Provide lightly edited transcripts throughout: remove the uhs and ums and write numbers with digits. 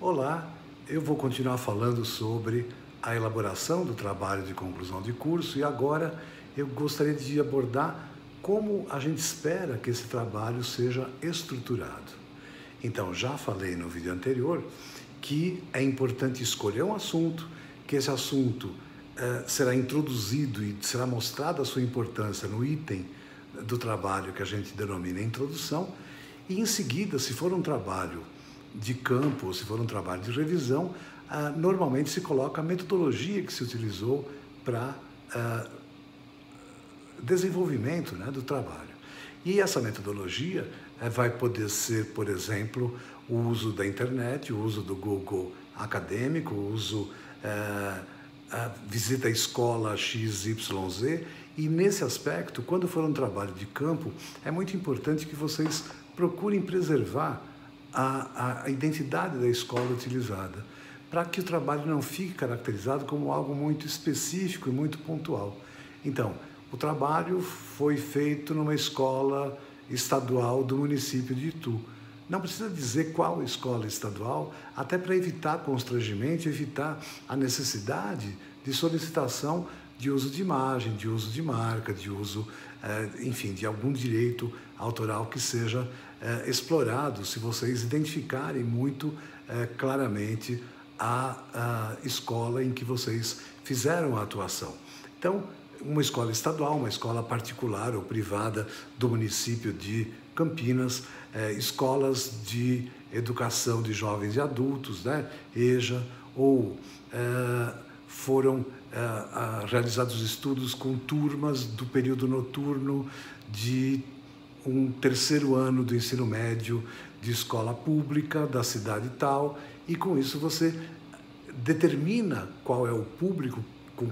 Olá, eu vou continuar falando sobre a elaboração do trabalho de conclusão de curso e agora eu gostaria de abordar como a gente espera que esse trabalho seja estruturado. Então, já falei no vídeo anterior que é importante escolher um assunto, que esse assunto será introduzido e será mostrada a sua importância no item do trabalho que a gente denomina introdução, e em seguida, se for um trabalho de campo, ou se for um trabalho de revisão, normalmente se coloca a metodologia que se utilizou para desenvolvimento, né, do trabalho. E essa metodologia vai poder ser, por exemplo, o uso da internet, o uso do Google acadêmico, o uso a visita à escola XYZ, e nesse aspecto, quando for um trabalho de campo, é muito importante que vocês procurem preservar a identidade da escola utilizada, para que o trabalho não fique caracterizado como algo muito específico e muito pontual. Então, o trabalho foi feito numa escola estadual do município de Itu. Não precisa dizer qual escola estadual, até para evitar constrangimento, evitar a necessidade de solicitação de uso de imagem, de uso de marca, de uso, enfim, de algum direito autoral que seja explorado, se vocês identificarem muito claramente a escola em que vocês fizeram a atuação. Então, uma escola estadual, uma escola particular ou privada do município de Campinas, escolas de educação de jovens e adultos, né, EJA, ou foram realizados estudos com turmas do período noturno de um terceiro ano do ensino médio de escola pública da cidade tal, e com isso você determina qual é o público com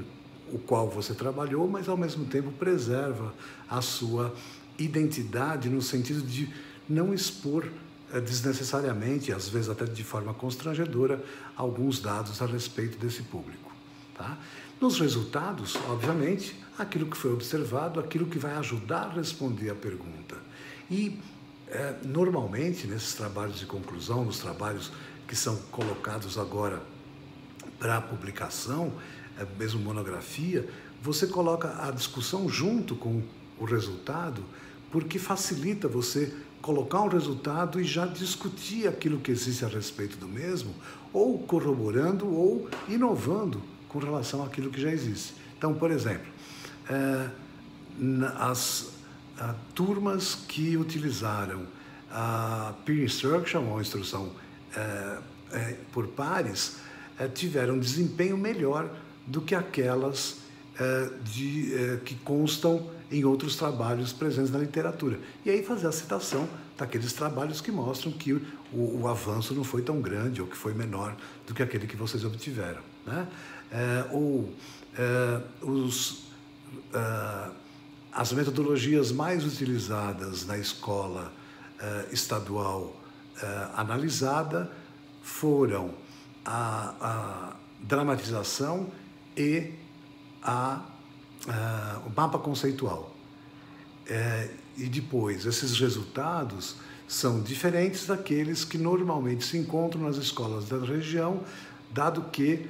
o qual você trabalhou, mas ao mesmo tempo preserva a sua identidade no sentido de não expor desnecessariamente, às vezes até de forma constrangedora, alguns dados a respeito desse público. Tá? Nos resultados, obviamente, aquilo que foi observado, aquilo que vai ajudar a responder a pergunta. E, normalmente, nesses trabalhos de conclusão, nos trabalhos que são colocados agora para publicação, mesmo monografia, você coloca a discussão junto com o resultado, porque facilita você colocar um resultado e já discutir aquilo que existe a respeito do mesmo, ou corroborando ou inovando com relação àquilo que já existe. Então, por exemplo, as turmas que utilizaram a peer instruction, ou instrução por pares, tiveram desempenho melhor do que aquelas que constam em outros trabalhos presentes na literatura. E aí fazer a citação daqueles trabalhos que mostram que o avanço não foi tão grande ou que foi menor do que aquele que vocês obtiveram, né? As metodologias mais utilizadas na escola estadual analisada foram a dramatização e o mapa conceitual. E depois, esses resultados são diferentes daqueles que normalmente se encontram nas escolas da região, dado que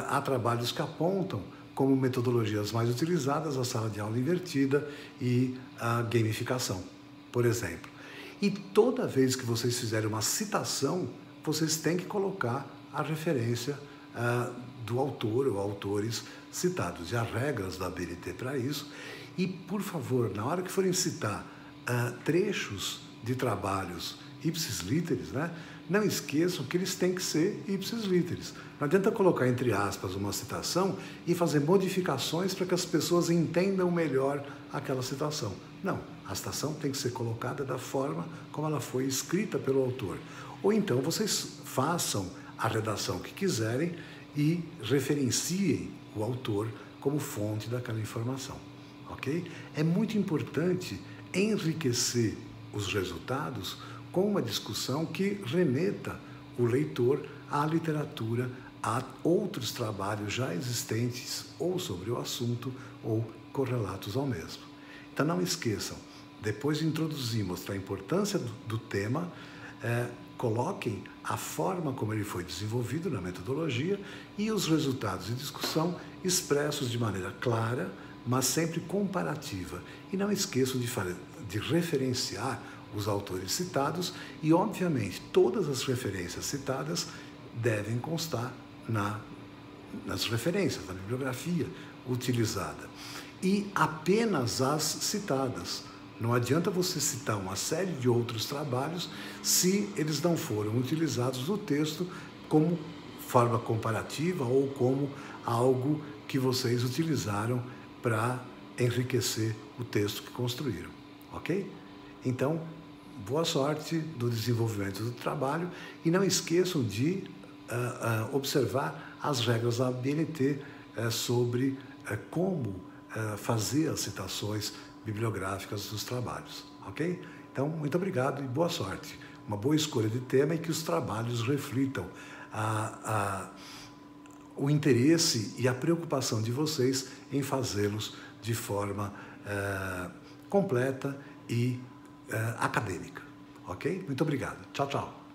há trabalhos que apontam como metodologias mais utilizadas a sala de aula invertida e a gamificação, por exemplo. E toda vez que vocês fizerem uma citação, vocês têm que colocar a referência do autor ou autores citados. E há regras da ABNT para isso. E, por favor, na hora que forem citar trechos de trabalhos ipsis literis, né, não esqueçam que eles têm que ser ipsis literis. Não adianta colocar entre aspas uma citação e fazer modificações para que as pessoas entendam melhor aquela citação. Não, a citação tem que ser colocada da forma como ela foi escrita pelo autor. Ou então vocês façam a redação que quiserem e referenciem o autor como fonte daquela informação, ok? É muito importante enriquecer os resultados com uma discussão que remeta o leitor à literatura, a outros trabalhos já existentes ou sobre o assunto ou correlatos ao mesmo. Então não esqueçam, depois de introduzir, mostrar a importância do tema, coloquem a forma como ele foi desenvolvido na metodologia e os resultados de discussão expressos de maneira clara, mas sempre comparativa. E não esqueçam de referenciar os autores citados e, obviamente, todas as referências citadas devem constar nas referências, na bibliografia utilizada. E apenas as citadas. Não adianta você citar uma série de outros trabalhos se eles não foram utilizados no texto como forma comparativa ou como algo que vocês utilizaram para enriquecer o texto que construíram, ok? Então, boa sorte no desenvolvimento do trabalho e não esqueçam de observar as regras da ABNT sobre como fazer as citações bibliográficas dos trabalhos, ok? Então, muito obrigado e boa sorte. Uma boa escolha de tema e que os trabalhos reflitam o interesse e a preocupação de vocês em fazê-los de forma completa e acadêmica, ok? Muito obrigado. Tchau, tchau.